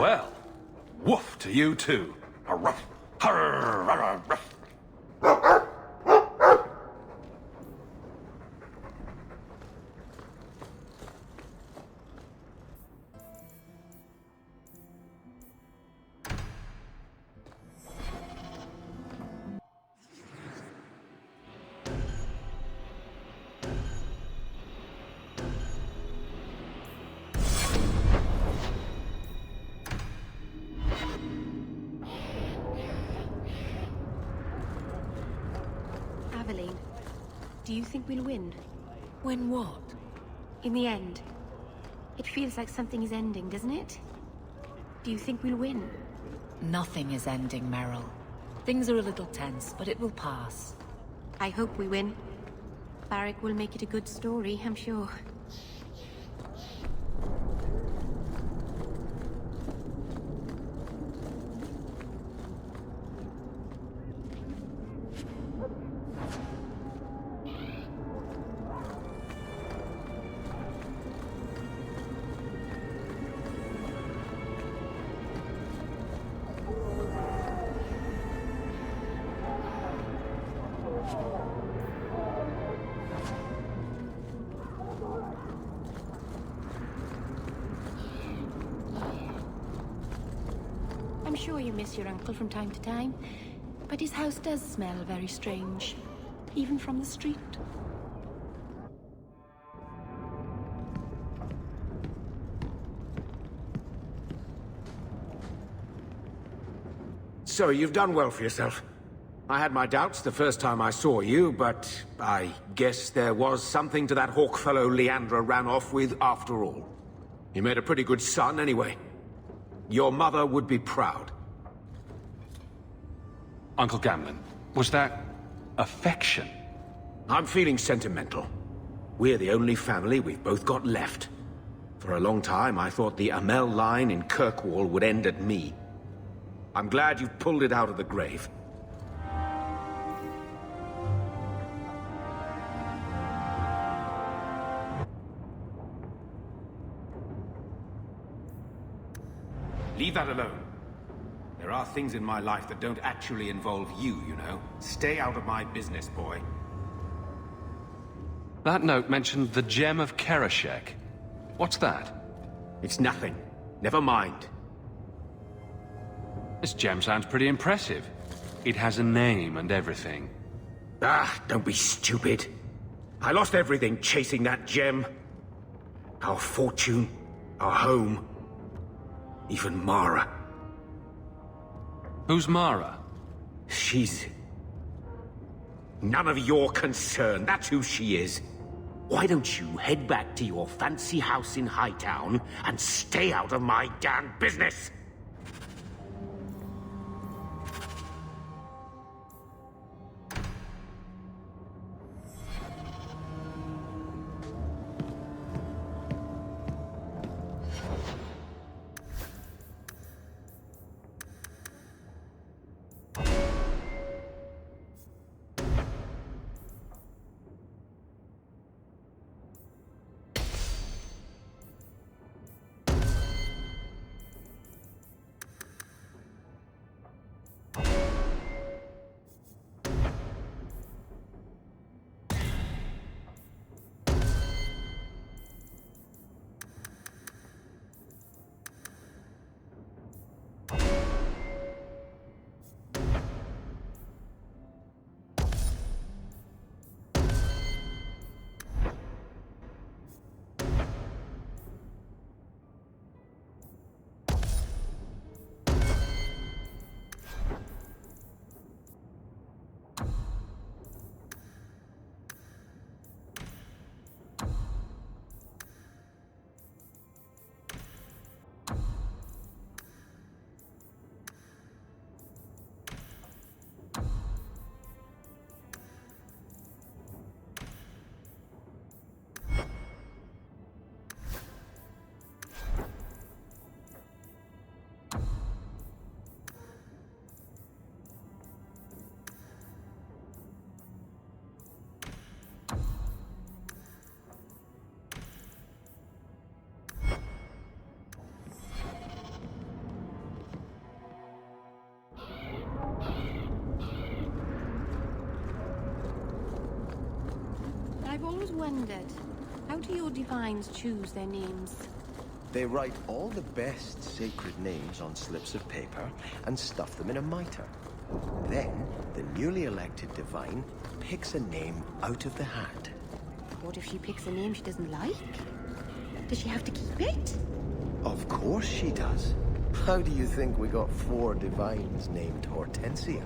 Well, woof to you too. A ruff. Ruff. Aveline, do you think we'll win? Win what? In the end. It feels like something is ending, doesn't it? Do you think we'll win? Nothing is ending, Merrill. Things are a little tense, but it will pass. I hope we win. Barrick will make it a good story, I'm sure. I'm sure you miss your uncle from time to time, but his house does smell very strange, even from the street. So, you've done well for yourself. I had my doubts the first time I saw you, but I guess there was something to that Hawke fellow Leandra ran off with after all. You made a pretty good son anyway. Your mother would be proud. Uncle Gamlen, was that affection? I'm feeling sentimental. We're the only family we've both got left. For a long time, I thought the Amel line in Kirkwall would end at me. I'm glad you've pulled it out of the grave. Leave that alone. There are things in my life that don't actually involve you, you know. Stay out of my business, boy. That note mentioned the Gem of Kirkwall. What's that? It's nothing. Never mind. This gem sounds pretty impressive. It has a name and everything. Ah, don't be stupid. I lost everything chasing that gem. Our fortune, our home, even Mara. Who's Mara? She's... none of your concern. That's who she is. Why don't you head back to your fancy house in Hightown and stay out of my damn business? I've always wondered, how do your divines choose their names? They write all the best sacred names on slips of paper and stuff them in a mitre. Then, the newly elected divine picks a name out of the hat. What if she picks a name she doesn't like? Does she have to keep it? Of course she does. How do you think we got 4 divines named Hortensia?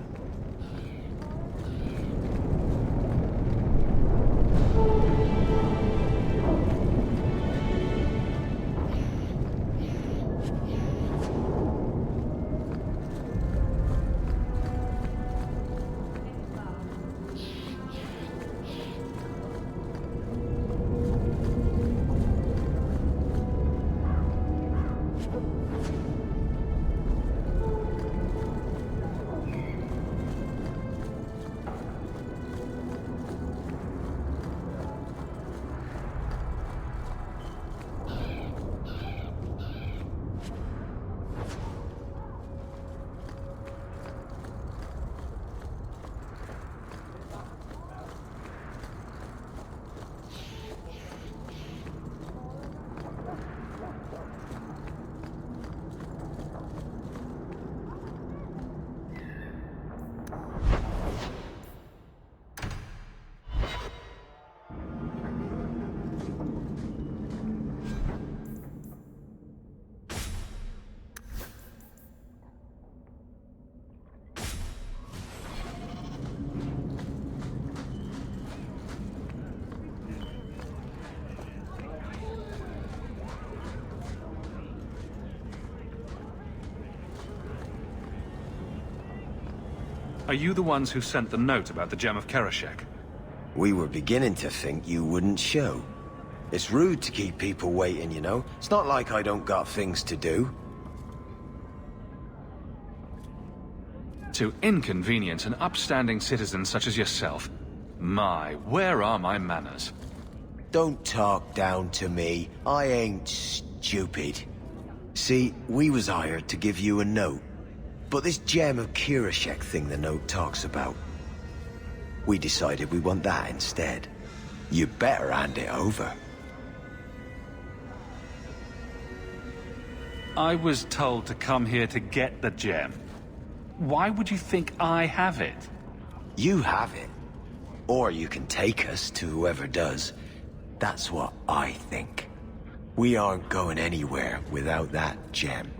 Are you the ones who sent the note about the Gem of Kirkwall? We were beginning to think you wouldn't show. It's rude to keep people waiting, you know? It's not like I don't got things to do. To inconvenience an upstanding citizen such as yourself. My, where are my manners? Don't talk down to me. I ain't stupid. See, we was hired to give you a note. But this Gem of Kirkwall thing the note talks about, we decided we want that instead. You better hand it over. I was told to come here to get the gem. Why would you think I have it? You have it. Or you can take us to whoever does. That's what I think. We aren't going anywhere without that gem.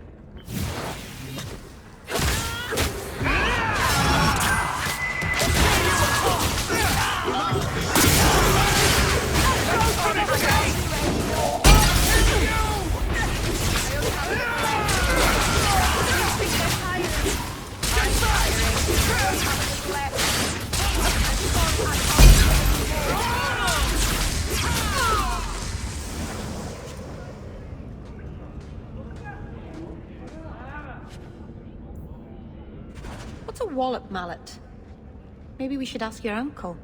What's a wallop mallet? Maybe we should ask your uncle.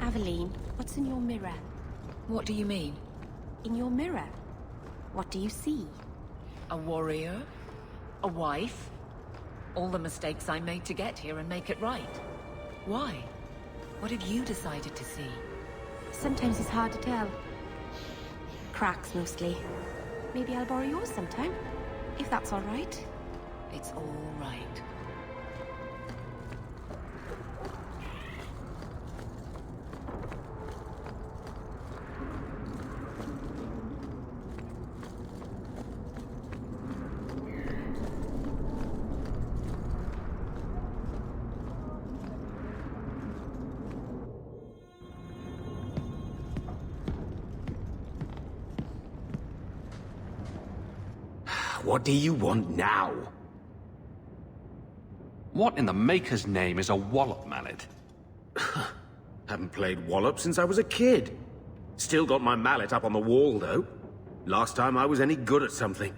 Aveline, what's in your mirror? What do you mean? In your mirror, what do you see? A warrior? A wife? All the mistakes I made to get here and make it right. Why? What have you decided to see? Sometimes it's hard to tell. Cracks, mostly. Maybe I'll borrow yours sometime, if that's all right. It's all right. What do you want now? What in the Maker's name is a wallop mallet? Haven't played Wallop since I was a kid. Still got my mallet up on the wall, though. Last time I was any good at something.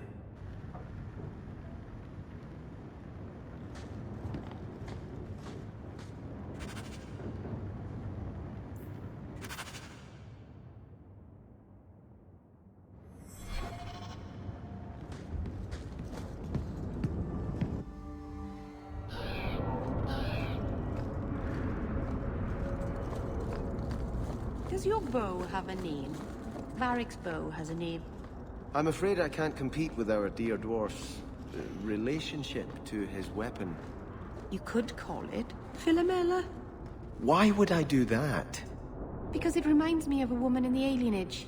Does your bow have a name? Varric's bow has a name. I'm afraid I can't compete with our dear dwarf's relationship to his weapon. You could call it Philomela. Why would I do that? Because it reminds me of a woman in the alienage.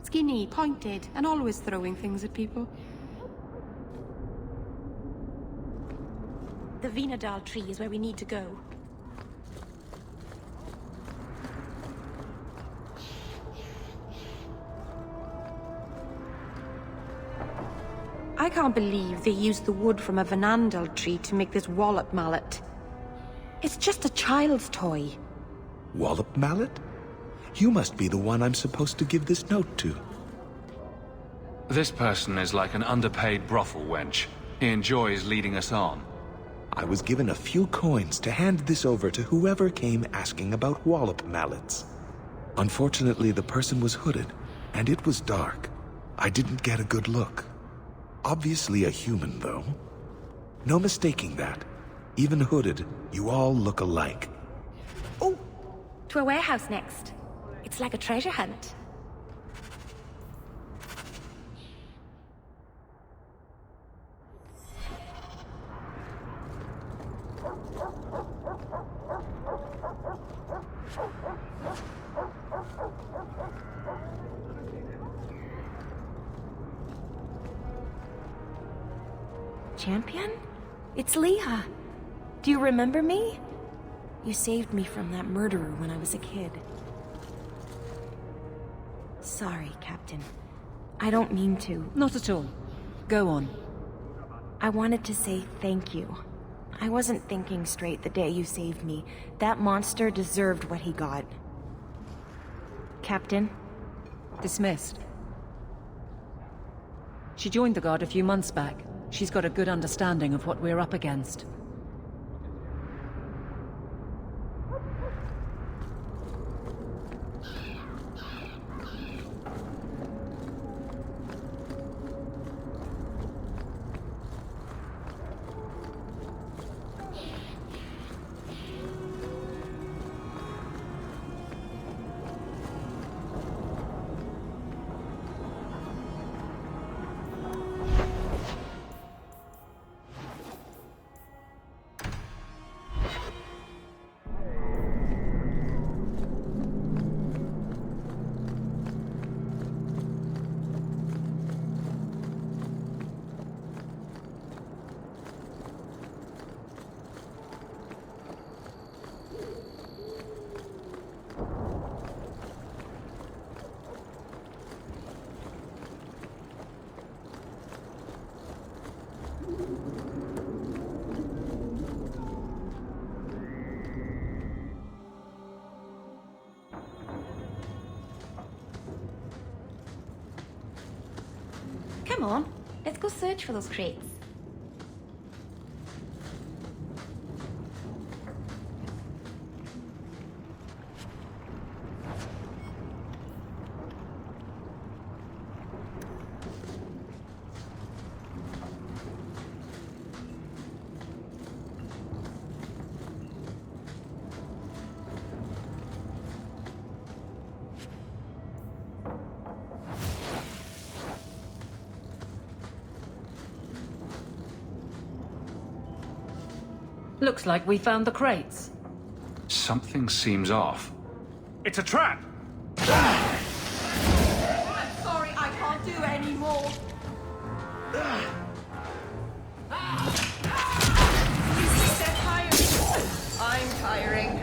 Skinny, pointed, and always throwing things at people. The Vinadal tree is where we need to go. I can't believe they used the wood from a Vinandal tree to make this wallop mallet. It's just a child's toy. Wallop mallet? You must be the one I'm supposed to give this note to. This person is like an underpaid brothel wench. He enjoys leading us on. I was given a few coins to hand this over to whoever came asking about wallop mallets. Unfortunately, the person was hooded, and it was dark. I didn't get a good look. Obviously a human, though. No mistaking that. Even hooded, you all look alike. Oh! To a warehouse next. It's like a treasure hunt. Champion? It's Leah. Do you remember me? You saved me from that murderer when I was a kid. Sorry, Captain. I don't mean to. Not at all. Go on. I wanted to say thank you. I wasn't thinking straight the day you saved me. That monster deserved what he got. Captain? Dismissed. She joined the Guard a few months back. She's got a good understanding of what we're up against. Come on, let's go search for those crates. Looks like we found the crates. Something seems off. It's a trap! I'm sorry, I can't do anymore. They're tired. I'm tiring.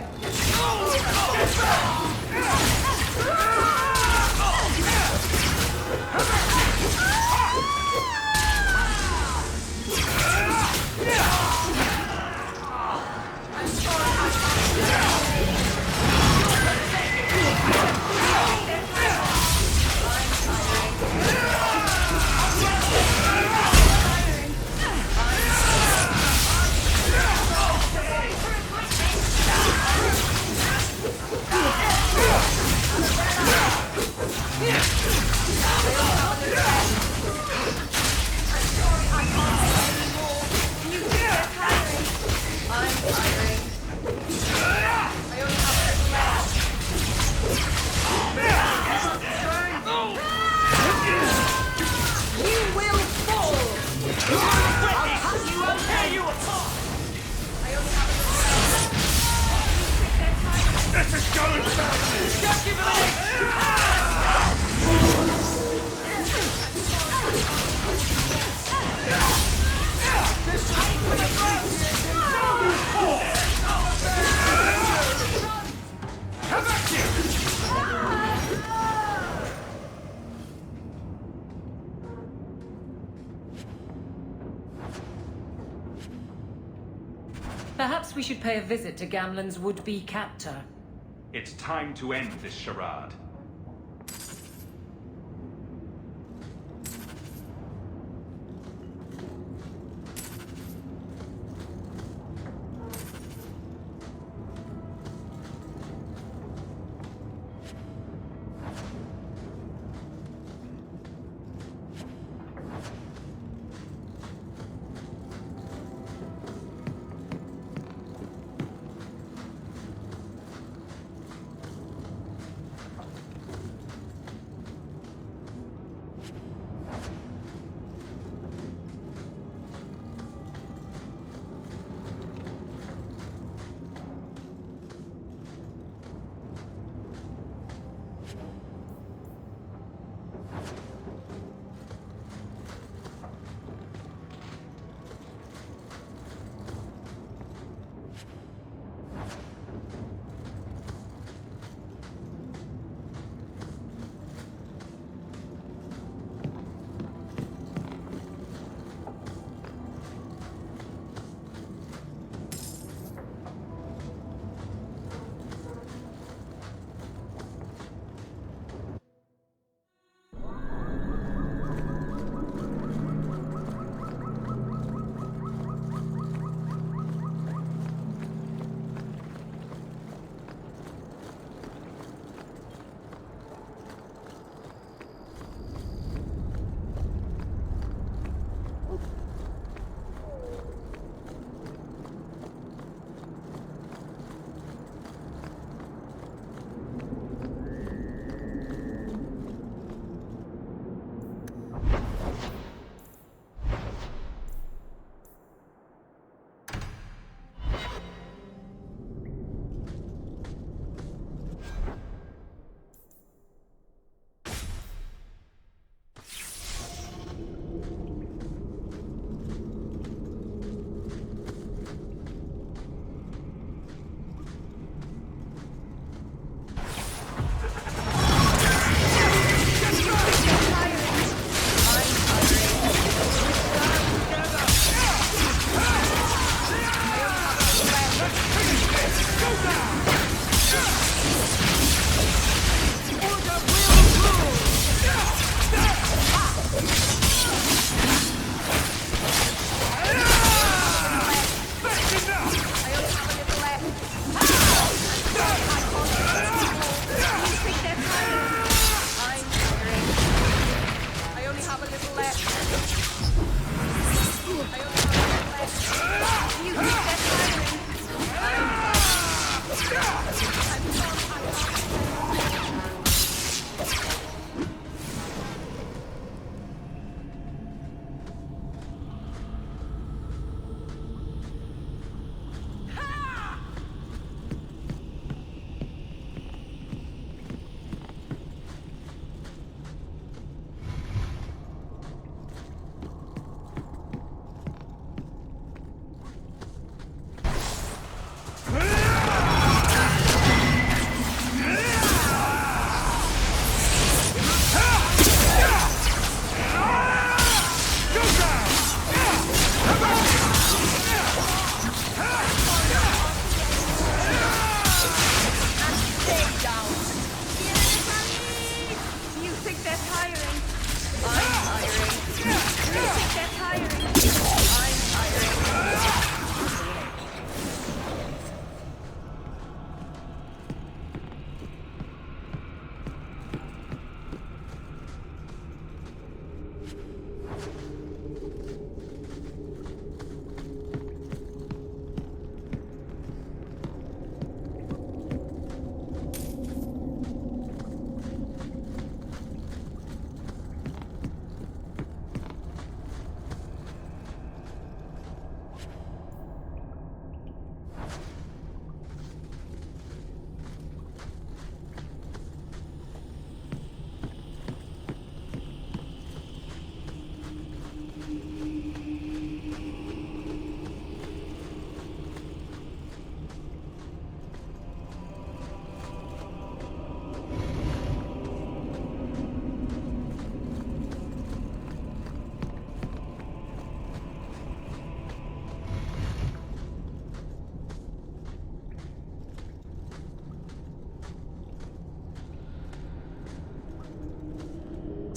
Perhaps we should pay a visit to GAMLEN'S would-be captor. It's time to end this charade.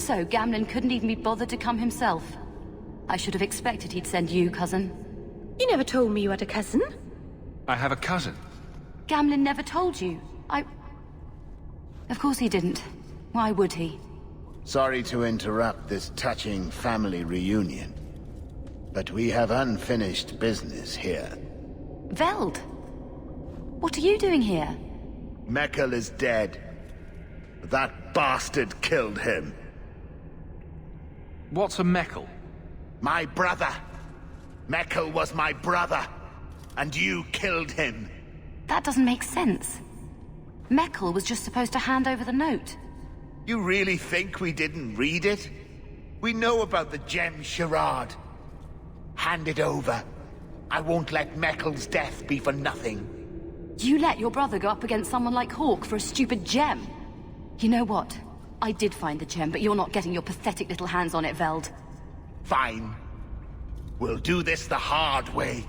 So, Gamlen couldn't even be bothered to come himself. I should have expected he'd send you, cousin. You never told me you had a cousin. I have a cousin. Gamlen never told you. Of course he didn't. Why would he? Sorry to interrupt this touching family reunion, but we have unfinished business here. Veld! What are you doing here? Mekel is dead. That bastard killed him. What's a Mekel? My brother. Mekel was my brother, and you killed him. That doesn't make sense. Mekel was just supposed to hand over the note. You really think we didn't read it? We know about the gem charade. Hand it over. I won't let Mekel's death be for nothing. You let your brother go up against someone like Hawke for a stupid gem? You know what? I did find the gem, but you're not getting your pathetic little hands on it, Veld. Fine. We'll do this the hard way.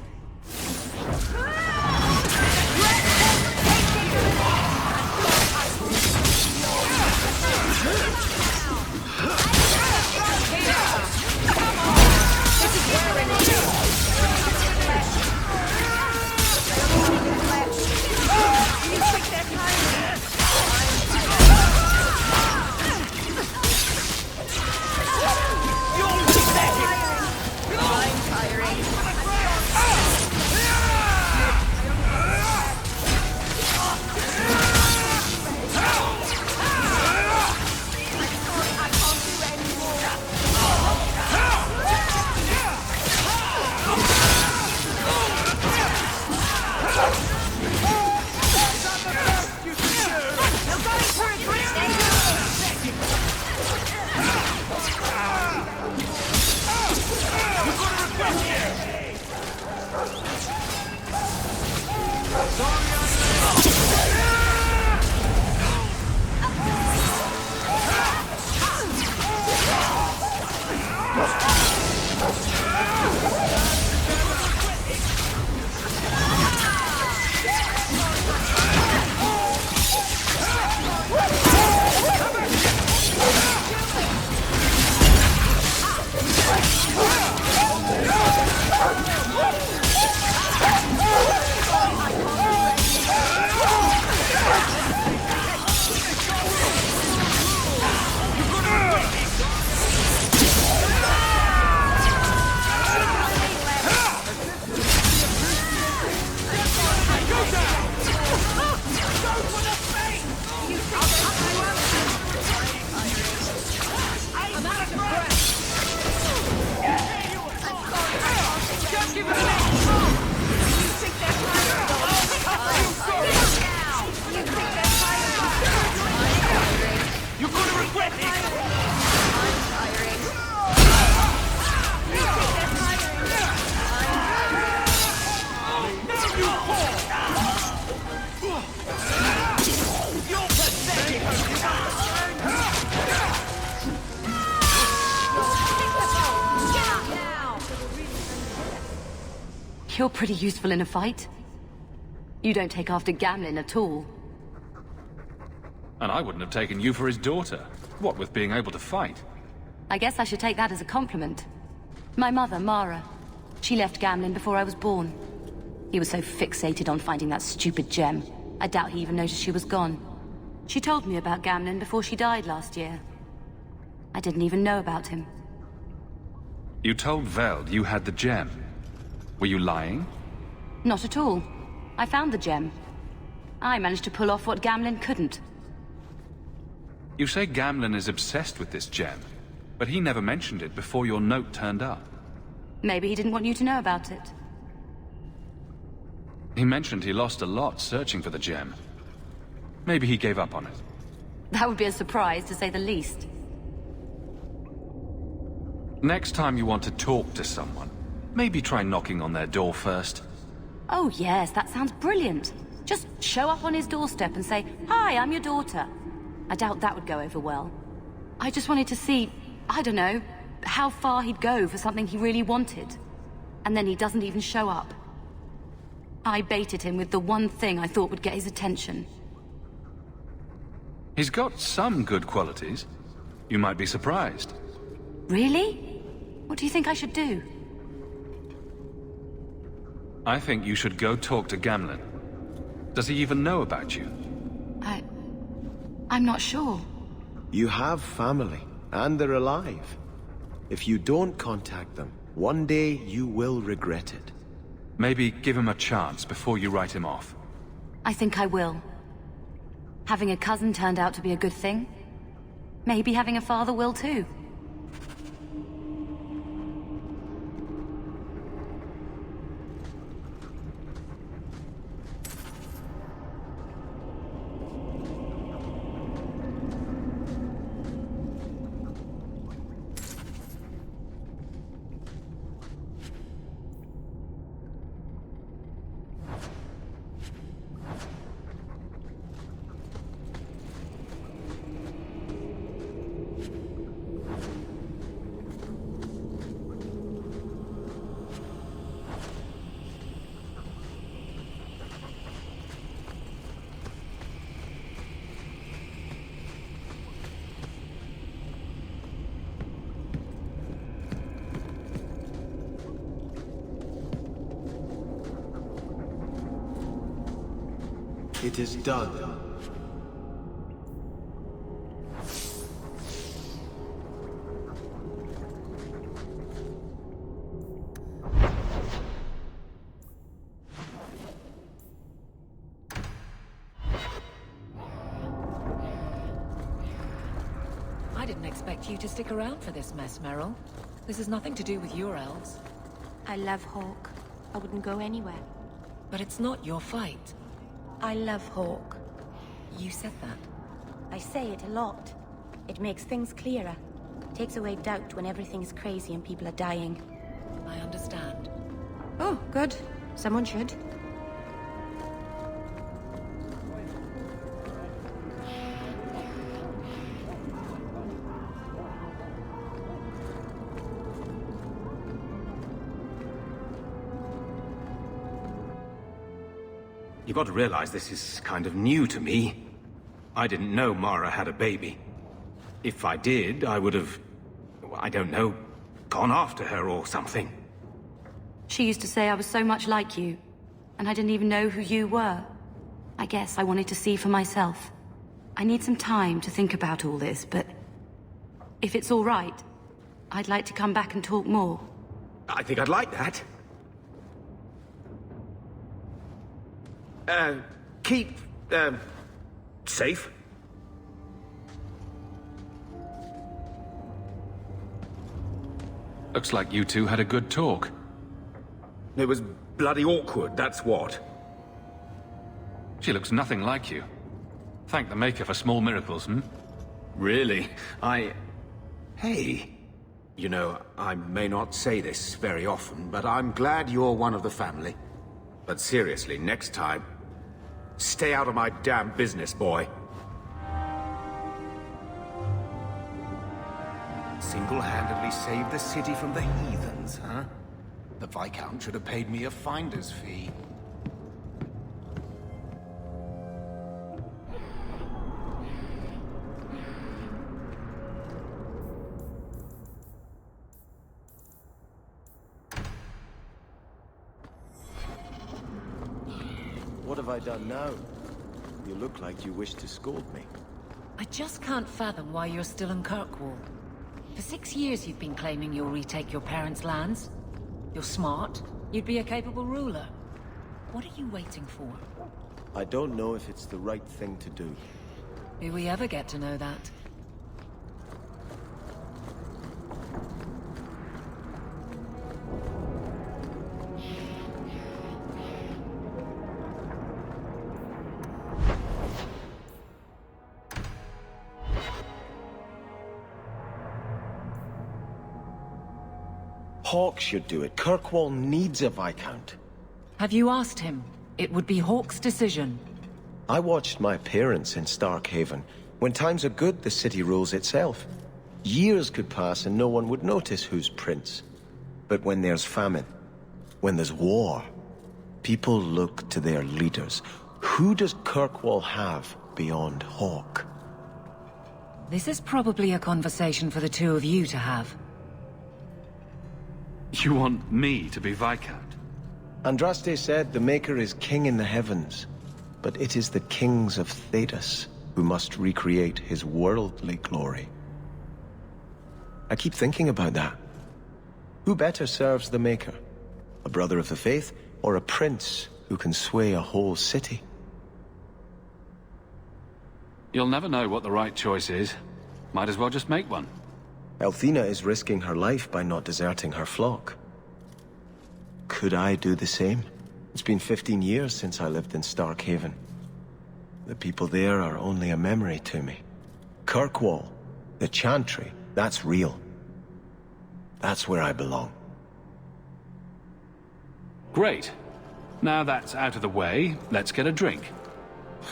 You're pretty useful in a fight. You don't take after Gamlen at all. And I wouldn't have taken you for his daughter. What with being able to fight? I guess I should take that as a compliment. My mother, Mara, she left Gamlen before I was born. He was so fixated on finding that stupid gem, I doubt he even noticed she was gone. She told me about Gamlen before she died last year. I didn't even know about him. You told Veld you had the gem. Were you lying? Not at all. I found the gem. I managed to pull off what Gamlen couldn't. You say Gamlen is obsessed with this gem, but he never mentioned it before your note turned up. Maybe he didn't want you to know about it. He mentioned he lost a lot searching for the gem. Maybe he gave up on it. That would be a surprise, to say the least. Next time you want to talk to someone, maybe try knocking on their door first. Oh yes, that sounds brilliant. Just show up on his doorstep and say, "Hi, I'm your daughter." I doubt that would go over well. I just wanted to see, I don't know, how far he'd go for something he really wanted. And then he doesn't even show up. I baited him with the one thing I thought would get his attention. He's got some good qualities. You might be surprised. Really? What do you think I should do? I think you should go talk to Gamlen. Does he even know about you? I'm not sure. You have family, and they're alive. If you don't contact them, one day you will regret it. Maybe give him a chance before you write him off. I think I will. Having a cousin turned out to be a good thing. Maybe having a father will too. It is done. I didn't expect you to stick around for this mess, Merrill. This has nothing to do with your elves. I love Hawke. I wouldn't go anywhere. But it's not your fight. I love Hawke. You said that. I say it a lot. It makes things clearer. Takes away doubt when everything's crazy and people are dying. I understand. Oh, good. Someone should. You got to realize this is kind of new to me. I didn't know Mara had a baby. If I did, I would have, I don't know, gone after her or something. She used to say I was so much like you, and I didn't even know who you were. I guess I wanted to see for myself. I need some time to think about all this, but if it's all right, I'd like to come back and talk more. I think I'd like that. Keep, safe. Looks like you two had a good talk. It was bloody awkward, that's what. She looks nothing like you. Thank the Maker for small miracles, hmm? Really? Hey. You know, I may not say this very often, but I'm glad you're one of the family. But seriously, next time, stay out of my damn business, boy. Single-handedly saved the city from the heathens, huh? The Viscount should have paid me a finder's fee. What have I done now? You look like you wish to scold me. I just can't fathom why you're still in Kirkwall. For 6 years you've been claiming you'll retake your parents' lands. You're smart. You'd be a capable ruler. What are you waiting for? I don't know if it's the right thing to do. Do we ever get to know that? Hawke should do it. Kirkwall needs a Viscount. Have you asked him? It would be Hawke's decision. I watched my parents in Starkhaven. When times are good, the city rules itself. Years could pass and no one would notice who's prince. But when there's famine, when there's war, people look to their leaders. Who does Kirkwall have beyond Hawke? This is probably a conversation for the two of you to have. You want me to be Viscount? Andraste said the Maker is king in the heavens, but it is the kings of Thedas who must recreate his worldly glory. I keep thinking about that. Who better serves the Maker? A brother of the faith, or a prince who can sway a whole city? You'll never know what the right choice is. Might as well just make one. Althena is risking her life by not deserting her flock. Could I do the same? It's been 15 years since I lived in Starkhaven. The people there are only a memory to me. Kirkwall, the Chantry, that's real. That's where I belong. Great. Now that's out of the way, let's get a drink.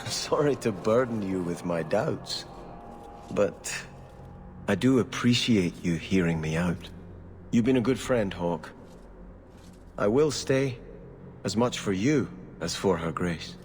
Sorry to burden you with my doubts, but I do appreciate you hearing me out. You've been a good friend, Hawke. I will stay, as much for you as for her grace.